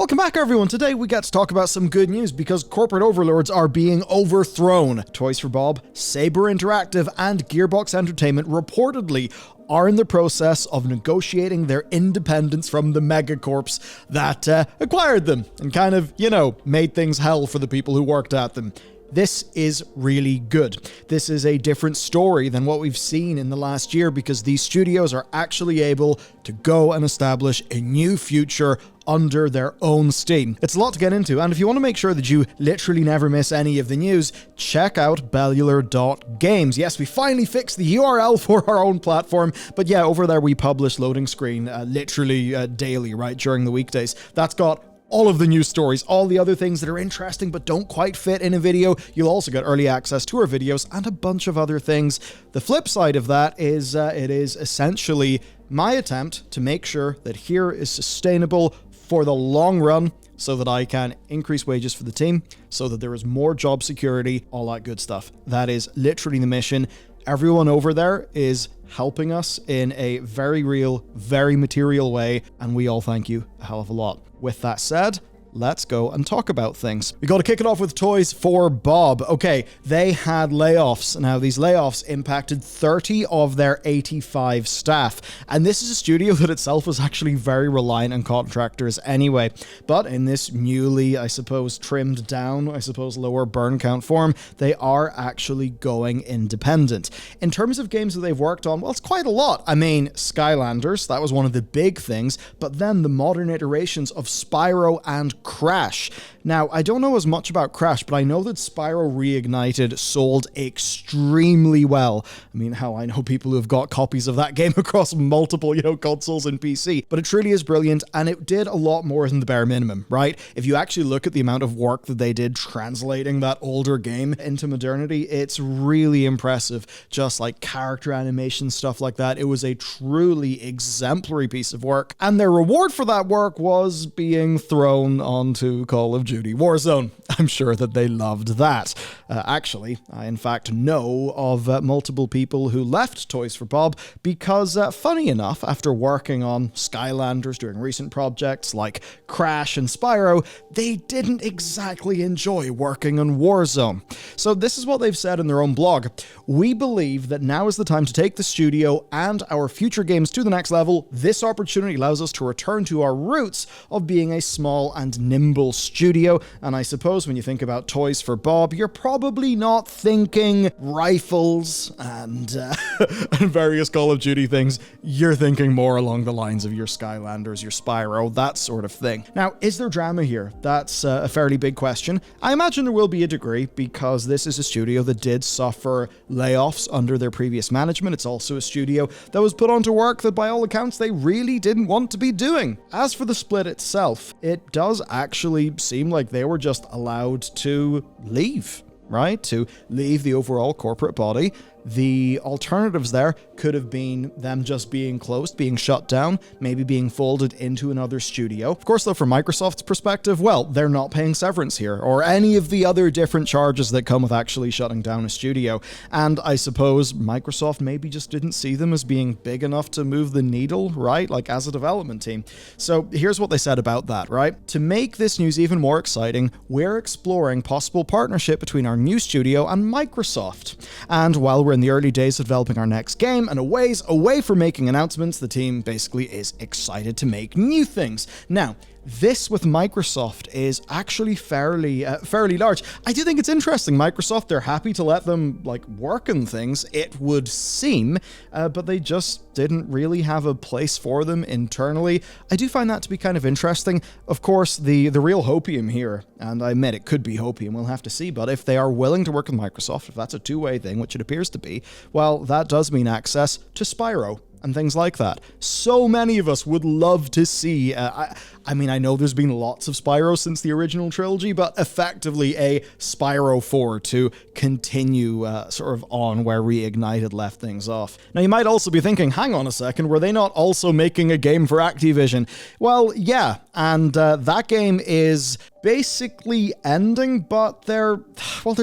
Welcome back, everyone. Today we get to talk about some good news because corporate overlords are being overthrown. Toys for Bob, Saber Interactive, and Gearbox Entertainment reportedly are in the process of negotiating their independence from the megacorps that acquired them and kind of, made things hell for the people who worked at them. This is really good. This is a different story than what we've seen in the last year because these studios are actually able to go and establish a new future under their own steam. It's a lot to get into, and if you want to make sure that you literally never miss any of the news, check out Bellular.games. Yes, we finally fixed the URL for our own platform, but yeah, over there we publish loading screen literally daily, right, during the weekdays. That's got all of the news stories, all the other things that are interesting but don't quite fit in a video. You'll also get early access to our videos and a bunch of other things. The flip side of that is it is essentially my attempt to make sure that here is sustainable for the long run so that I can increase wages for the team, so that there is more job security, all that good stuff. That is literally the mission. Everyone over there is helping us in a very real, very material way, and we all thank you a hell of a lot. With that said, let's go and talk about things. We got to kick it off with Toys for Bob. Okay, they had layoffs. Now, these layoffs impacted 30 of their 85 staff, and this is a studio that itself was actually very reliant on contractors anyway. But in this newly, trimmed down, lower burn count form, they are actually going independent. In terms of games that they've worked on, well, it's quite a lot. I mean, Skylanders, that was one of the big things, but then the modern iterations of Spyro and Crash. Now, I don't know as much about Crash, but I know that Spyro Reignited sold extremely well. I mean, hell, I know people who have got copies of that game across multiple, consoles and PC, but it truly is brilliant, and it did a lot more than the bare minimum, right? If you actually look at the amount of work that they did translating that older game into modernity, it's really impressive. Just like character animation, stuff like that. It was a truly exemplary piece of work, and their reward for that work was being thrown onto Call of Duty Warzone. I'm sure that they loved that. Actually, I in fact know of multiple people who left Toys for Bob because, funny enough, after working on Skylanders, doing recent projects like Crash and Spyro, they didn't exactly enjoy working on Warzone. So this is what they've said in their own blog. We believe that now is the time to take the studio and our future games to the next level. This opportunity allows us to return to our roots of being a small and nimble studio, and I suppose when you think about Toys for Bob, you're probably not thinking rifles and various Call of Duty things. You're thinking more along the lines of your Skylanders, your Spyro, that sort of thing. Now, is there drama here? That's a fairly big question. I imagine there will be a degree because this is a studio that did suffer layoffs under their previous management. It's also a studio that was put onto work that by all accounts they really didn't want to be doing. As for the split itself, it does actually seem like they were just allowed to leave, right? To leave the overall corporate body. The alternatives there could have been them just being closed, being shut down, maybe being folded into another studio. Of course, though, from Microsoft's perspective, well, they're not paying severance here, or any of the other different charges that come with actually shutting down a studio. And I suppose Microsoft maybe just didn't see them as being big enough to move the needle, right? Like as a development team. So here's what they said about that, right? To make this news even more exciting, we're exploring possible partnership between our new studio and Microsoft. And while we're in the early days of developing our next game and a ways away from making announcements, the team basically is excited to make new things. Now, this with Microsoft is actually fairly large. I do think it's interesting. Microsoft, they're happy to let them work on things, it would seem, but they just didn't really have a place for them internally. I do find that to be kind of interesting. Of course, the real hopium here, and I admit it could be hopium, we'll have to see, but if they are willing to work with Microsoft, if that's a two-way thing, which it appears to be, well, that does mean access to Spyro and things like that. So many of us would love to see, I mean, I know there's been lots of Spyro since the original trilogy, but effectively a Spyro 4 to continue sort of on where Reignited left things off. Now, you might also be thinking, hang on a second, were they not also making a game for Activision? Well, yeah, and that game is basically ending, but they're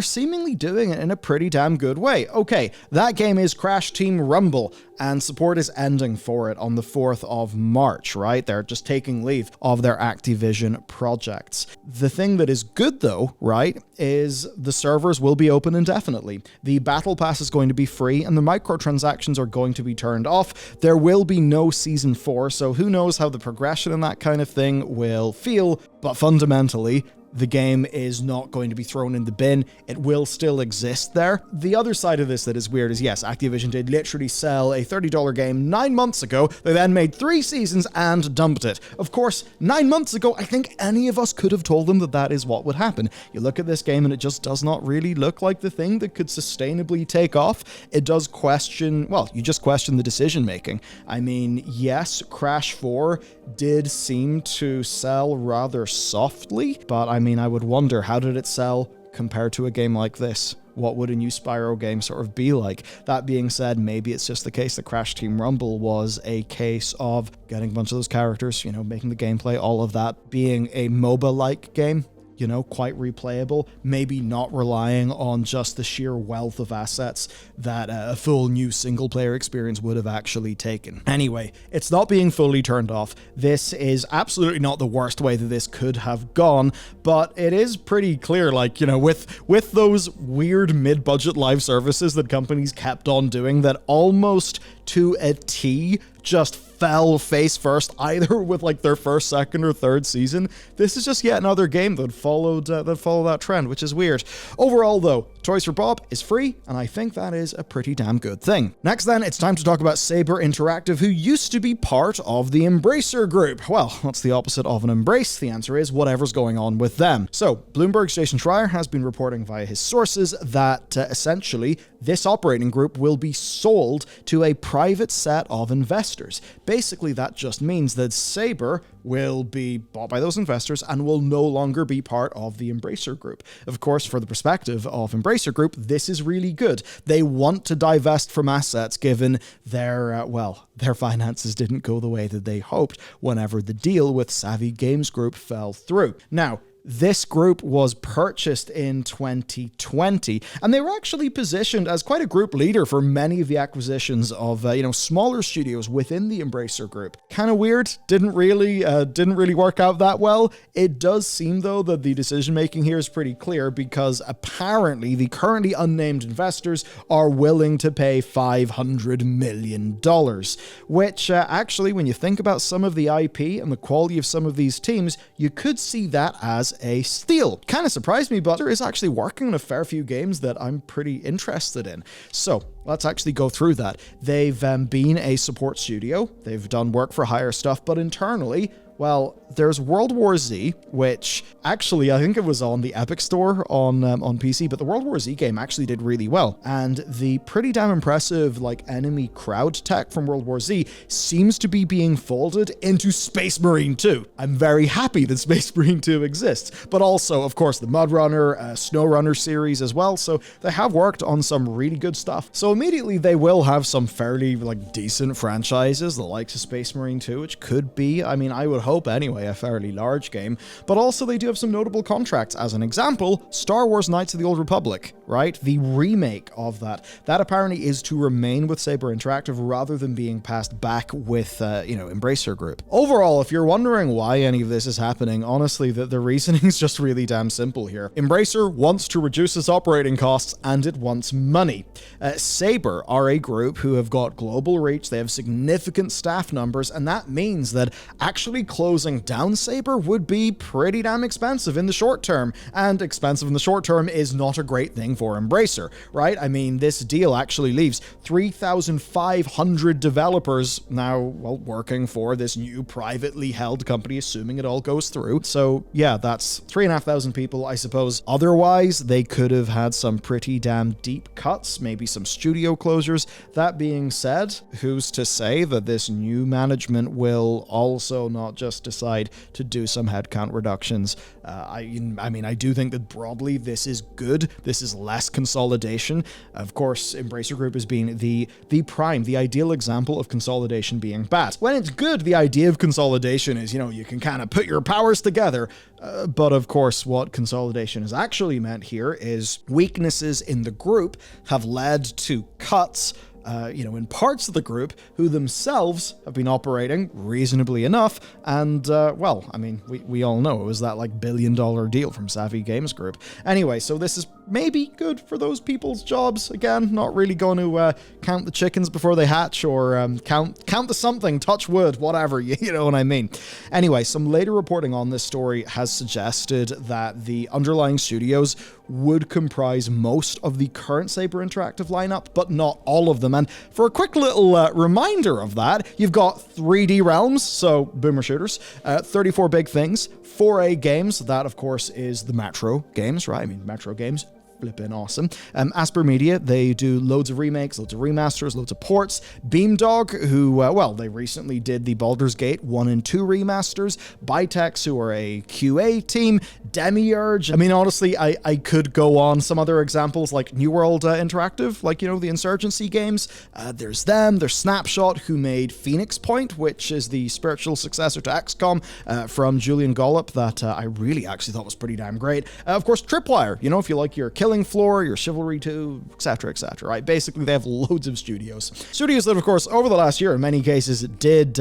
seemingly doing it in a pretty damn good way. Okay, that game is Crash Team Rumble, and support is ending for it on the 4th of March, right? They're just taking leave of their Activision projects. The thing that is good though, right, is the servers will be open indefinitely. The Battle Pass is going to be free, and the microtransactions are going to be turned off. There will be no Season 4, so who knows how the progression and that kind of thing will feel, but fundamentally, the game is not going to be thrown in the bin. It will still exist there. The other side of this that is weird is, yes, Activision did literally sell a $30 game 9 months ago. They then made 3 seasons and dumped it. Of course, 9 months ago, I think any of us could have told them that that is what would happen. You look at this game and it just does not really look like the thing that could sustainably take off. It does question, well, you just question the decision making. I mean, yes, Crash 4 did seem to sell rather softly, but I mean, I would wonder, how did it sell compared to a game like this? What would a new Spyro game sort of be like? That being said, maybe it's just the case that Crash Team Rumble was a case of getting a bunch of those characters, you know, making the gameplay, all of that, being a MOBA-like game. You know, quite replayable, maybe not relying on just the sheer wealth of assets that a full new single-player experience would have actually taken. Anyway, it's not being fully turned off. This is absolutely not the worst way that this could have gone, but it is pretty clear, like, you know, with those weird mid-budget live services that companies kept on doing that almost to a T just fell face first, either with like their first, second, or third season. This is just yet another game that followed that trend, which is weird. Overall, though, Toys for Bob is free, and I think that is a pretty damn good thing. Next, then, it's time to talk about Saber Interactive, who used to be part of the Embracer Group. Well, what's the opposite of an embrace? The answer is whatever's going on with them. So, Bloomberg's Jason Schreier has been reporting via his sources that essentially this operating group will be sold to a private set of investors. Basically, that just means that Saber will be bought by those investors and will no longer be part of the Embracer Group. Of course, for the perspective of Embracer Group, this is really good. They want to divest from assets given their finances didn't go the way that they hoped whenever the deal with Savvy Games Group fell through. Now, this group was purchased in 2020, and they were actually positioned as quite a group leader for many of the acquisitions of, smaller studios within the Embracer Group. Kind of weird. Didn't really work out that well. It does seem, though, that the decision-making here is pretty clear because apparently the currently unnamed investors are willing to pay $500 million, which actually, when you think about some of the IP and the quality of some of these teams, you could see that as a steal. Kind of surprised me, but there is actually working on a fair few games that I'm pretty interested in. So let's actually go through that. They've been a support studio. They've done work for hire stuff, but internally, well, there's World War Z, which actually, I think it was on the Epic Store on PC, but the World War Z game actually did really well. And the pretty damn impressive, enemy crowd tech from World War Z seems to be being folded into Space Marine 2. I'm very happy that Space Marine 2 exists, but also, of course, the Mud Runner, Snow Runner series as well, so they have worked on some really good stuff. So immediately they will have some fairly, decent franchises, the likes of Space Marine 2, which could be, I would hope anyway, a fairly large game, but also they do have some notable contracts. As an example, Star Wars Knights of the Old Republic, right? The remake of that apparently is to remain with Saber Interactive rather than being passed back with, Embracer Group. Overall, if you're wondering why any of this is happening, honestly, the reasoning is just really damn simple here. Embracer wants to reduce its operating costs and it wants money. Saber are a group who have got global reach, they have significant staff numbers, and that means that actually closing down Saber would be pretty damn expensive in the short term, and expensive in the short term is not a great thing for Embracer, right? This deal actually leaves 3,500 developers now, working for this new privately held company, assuming it all goes through. So yeah, that's 3,500 people, I suppose. Otherwise, they could have had some pretty damn deep cuts, maybe some studio closures. That being said, who's to say that this new management will also not just decide, decide to do some headcount reductions. I mean, I do think that broadly this is good. This is less consolidation. Of course, Embracer Group has been the ideal example of consolidation being bad. When it's good, the idea of consolidation is, you can kind of put your powers together. But of course, what consolidation has actually meant here is weaknesses in the group have led to cuts in parts of the group who themselves have been operating reasonably enough. And, we all know it was that $1 billion deal from Savvy Games Group. Anyway, so this is maybe good for those people's jobs. Again, not really going to count the chickens before they hatch or count the something, touch wood, whatever, you know what I mean. Anyway, some later reporting on this story has suggested that the underlying studios would comprise most of the current Saber Interactive lineup, but not all of them. And for a quick little reminder of that, you've got 3D Realms, so boomer shooters, 34 Big Things, 4A Games, that of course is the Metro games, right? I mean, Metro games, flippin' awesome. Asper Media, they do loads of remakes, loads of remasters, loads of ports. Beamdog, who, they recently did the Baldur's Gate 1 and 2 remasters. Bytex, who are a QA team. Demiurge. I mean, honestly, I could go on. Some other examples like New World Interactive, the Insurgency games. There's them. There's Snapshot, who made Phoenix Point, which is the spiritual successor to XCOM from Julian Gollop that I really actually thought was pretty damn great. Of course, Tripwire, if you like your Killing Floor, your Chivalry 2, etc., right? Basically, they have loads of studios. Studios that, of course, over the last year, in many cases, did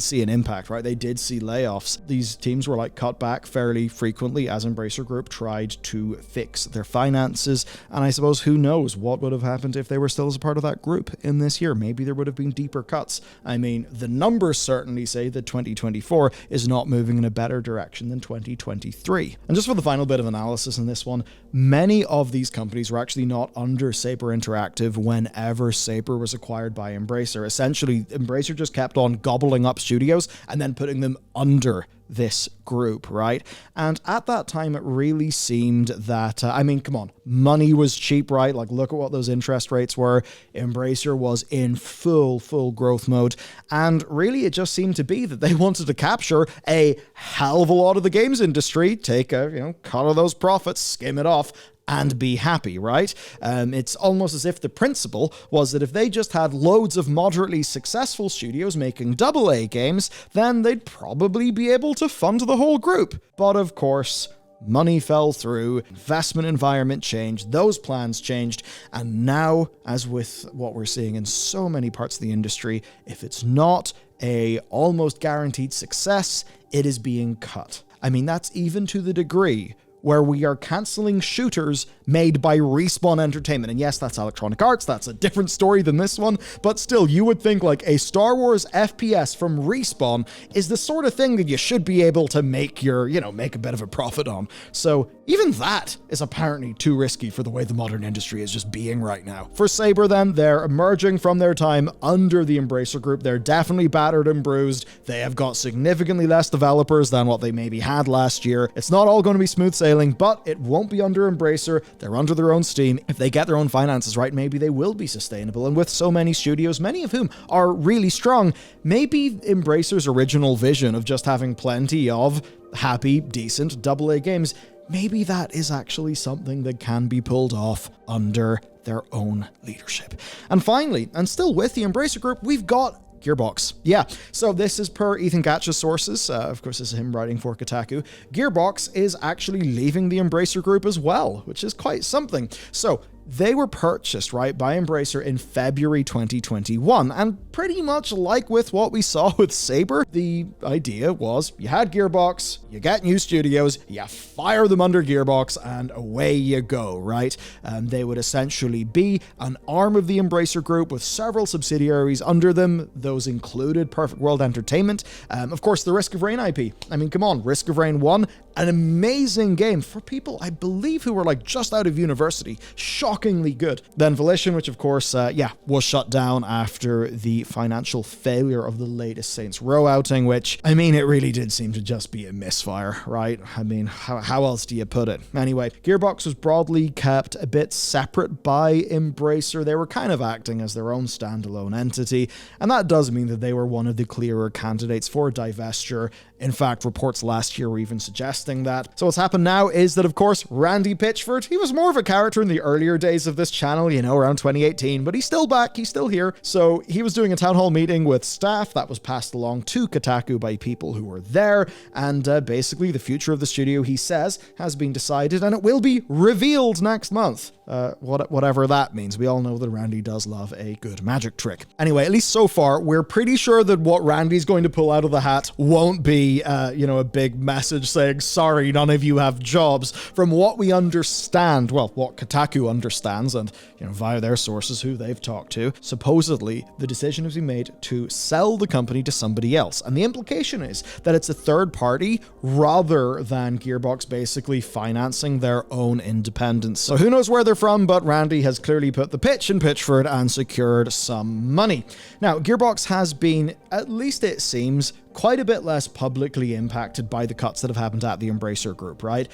see an impact, right? They did see layoffs. These teams were cut back fairly frequently as Embracer Group tried to fix their finances. And I suppose who knows what would have happened if they were still as a part of that group in this year. Maybe there would have been deeper cuts. I mean, the numbers certainly say that 2024 is not moving in a better direction than 2023. And just for the final bit of analysis in this one, many of these companies were actually not under Saber Interactive whenever Saber was acquired by Embracer. Essentially, Embracer just kept on gobbling up studios and then putting them under this group, right? And at that time, it really seemed that, come on, money was cheap, right? Look at what those interest rates were. Embracer was in full growth mode. And really, it just seemed to be that they wanted to capture a hell of a lot of the games industry, take a, cut of those profits, skim it off, and be happy, right? It's almost as if the principle was that if they just had loads of moderately successful studios making AA games, then they'd probably be able to fund the whole group. But of course, money fell through, investment environment changed, those plans changed, and now, as with what we're seeing in so many parts of the industry, if it's not a almost guaranteed success, it is being cut. I mean, that's even to the degree where we are cancelling shooters made by Respawn Entertainment. And yes, that's Electronic Arts, that's a different story than this one, but still, you would think a Star Wars FPS from Respawn is the sort of thing that you should be able to make make a bit of a profit on. So even that is apparently too risky for the way the modern industry is just being right now. For Saber then, they're emerging from their time under the Embracer Group. They're definitely battered and bruised. They have got significantly less developers than what they maybe had last year. It's not all going to be smooth sailing, but it won't be under Embracer. They're under their own steam. If they get their own finances right, maybe they will be sustainable. And with so many studios, many of whom are really strong, maybe Embracer's original vision of just having plenty of happy, decent AA games, maybe that is actually something that can be pulled off under their own leadership. And finally, and still with the Embracer Group, we've got Gearbox. Yeah, so this is per Ethan Gatch's sources. Of course, this is him writing for Kotaku. Gearbox is actually leaving the Embracer Group as well, which is quite something. So they were purchased, right, by Embracer in February 2021, and pretty much like with what we saw with Saber, the idea was you had Gearbox, you get new studios, you fire them under Gearbox, and away you go, right? They would essentially be an arm of the Embracer Group with several subsidiaries under them. Those included Perfect World Entertainment, of course, the Risk of Rain IP. I mean, come on, Risk of Rain 1, an amazing game for people, I believe, who were just out of university. Shockingly good. Then Volition, which of course, was shut down after the financial failure of the latest Saints Row outing, which, I mean, it really did seem to just be a misfire, right? I mean, how else do you put it? Anyway, Gearbox was broadly kept a bit separate by Embracer. They were kind of acting as their own standalone entity, and that does mean that they were one of the clearer candidates for divestiture In fact, reports last year were even suggesting that. So what's happened now is that, of course, Randy Pitchford, he was more of a character in the earlier days of this channel, around 2018, but he's still back, he's still here. So he was doing a town hall meeting with staff that was passed along to Kotaku by people who were there, and basically the future of the studio, he says, has been decided, and it will be revealed next month. Whatever that means. We all know that Randy does love a good magic trick. Anyway, at least so far, we're pretty sure that what Randy's going to pull out of the hat won't be, a big message saying, sorry, none of you have jobs. From what we understand, well, what Kotaku understands, and, via their sources who they've talked to, supposedly the decision has been made to sell the company to somebody else. And the implication is that it's a third party rather than Gearbox basically financing their own independence. So who knows where they're from, but Randy has clearly put the pitch in Pitchford and secured some money. Now, Gearbox has been, at least it seems, quite a bit less publicly impacted by the cuts that have happened at the Embracer Group, right?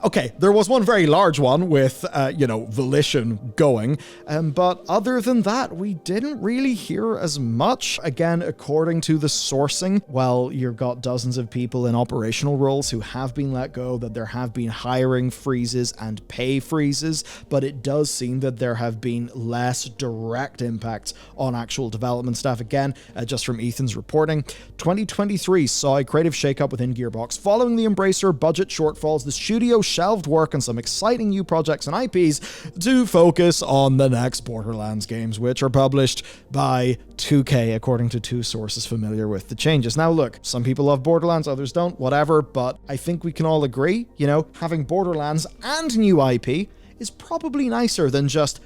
Okay, there was one very large one with, Volition going, but other than that, we didn't really hear as much. Again, according to the sourcing, well, you've got dozens of people in operational roles who have been let go, that there have been hiring freezes and pay freezes, but it does seem that there have been less direct impacts on actual development staff. Again, just from Ethan's reporting, 2023 saw a creative shakeup within Gearbox. Following the Embracer budget shortfalls, the studio shelved work on some exciting new projects and IPs to focus on the next Borderlands games, which are published by 2K, according to two sources familiar with the changes. Now look, some people love Borderlands, others don't, whatever, but I think we can all agree, having Borderlands and new IP is probably nicer than just,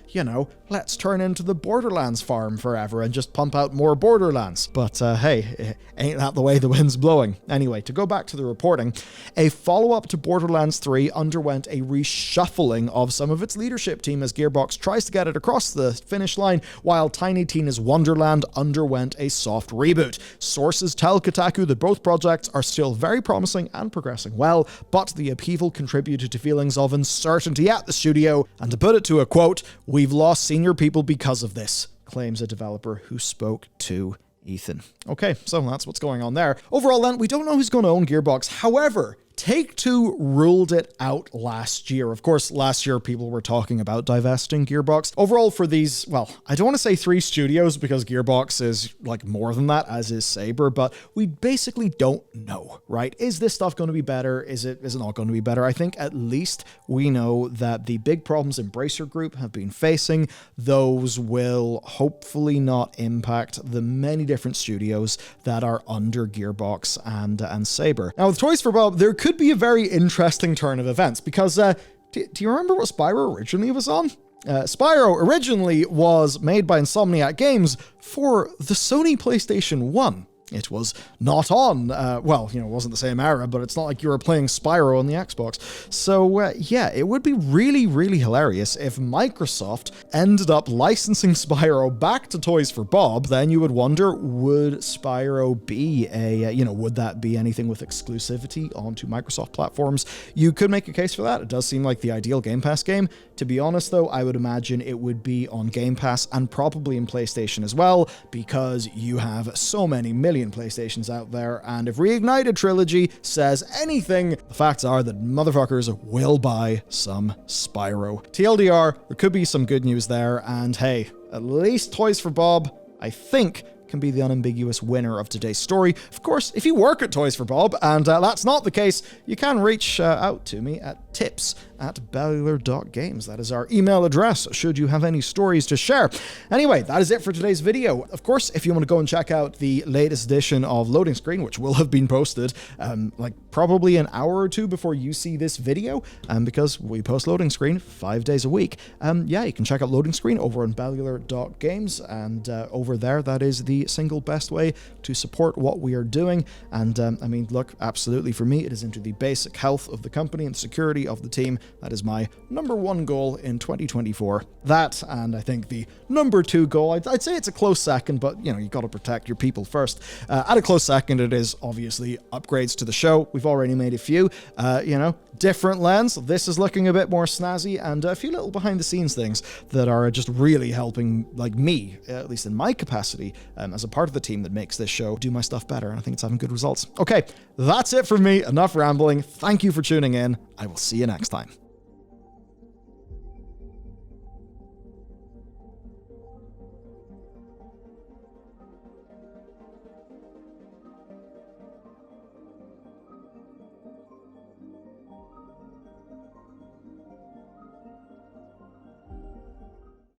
let's turn into the Borderlands farm forever and just pump out more Borderlands. But hey, ain't that the way the wind's blowing? Anyway, to go back to the reporting, a follow-up to Borderlands 3 underwent a reshuffling of some of its leadership team as Gearbox tries to get it across the finish line, while Tiny Tina's Wonderland underwent a soft reboot. Sources tell Kotaku that both projects are still very promising and progressing well, but the upheaval contributed to feelings of uncertainty at the studio, and to put it to a quote, "We've lost senior people because of this," claims a developer who spoke to Ethan. Okay, so that's what's going on there. Overall then, we don't know who's going to own Gearbox. However, Take-Two ruled it out last year. Of course, last year people were talking about divesting Gearbox. Overall for these, well, I don't want to say 3 studios because Gearbox is like more than that, as is Saber, but we basically don't know, right? Is this stuff going to be better? Is it not going to be better? I think at least we know that the big problems Embracer Group have been facing, those will hopefully not impact the many different studios that are under Gearbox and Saber. Now with Toys for Bob, there could be a very interesting turn of events because do you remember what Spyro originally was on? Spyro originally was made by Insomniac Games for the Sony PlayStation 1. It was not on, it wasn't the same era, but it's not like you were playing Spyro on the Xbox. So, yeah, it would be really, really hilarious if Microsoft ended up licensing Spyro back to Toys for Bob. Then you would wonder, would Spyro be would that be anything with exclusivity onto Microsoft platforms? You could make a case for that. It does seem like the ideal Game Pass game. To be honest, though, I would imagine it would be on Game Pass and probably in PlayStation as well, because you have so many million PlayStations out there, and if Reignited Trilogy says anything, the facts are that motherfuckers will buy some Spyro. TLDR, there could be some good news there, and hey, at least Toys for Bob, I think, can be the unambiguous winner of today's story. Of course, if you work at Toys for Bob, and that's not the case, you can reach out to me at tips@bellular.games. That is our email address, should you have any stories to share. Anyway, that is it for today's video. Of course, if you want to go and check out the latest edition of Loading Screen, which will have been posted probably an hour or two before you see this video, because we post Loading Screen 5 days a week. You can check out Loading Screen over on bellular.games, and over there, that is the single best way to support what we are doing. And look, absolutely for me, it is into the basic health of the company and security of the team. That is my number 1 goal in 2024. That, and I think the number 2 goal, I'd say it's a close second, but you got to protect your people first. At a close second, it is obviously upgrades to the show. We've already made a few, different lens. This is looking a bit more snazzy, and a few little behind the scenes things that are just really helping, like me, at least in my capacity, as a part of the team that makes this show do my stuff better, and I think it's having good results. Okay, that's it from me. Enough rambling. Thank you for tuning in. I will see you next time.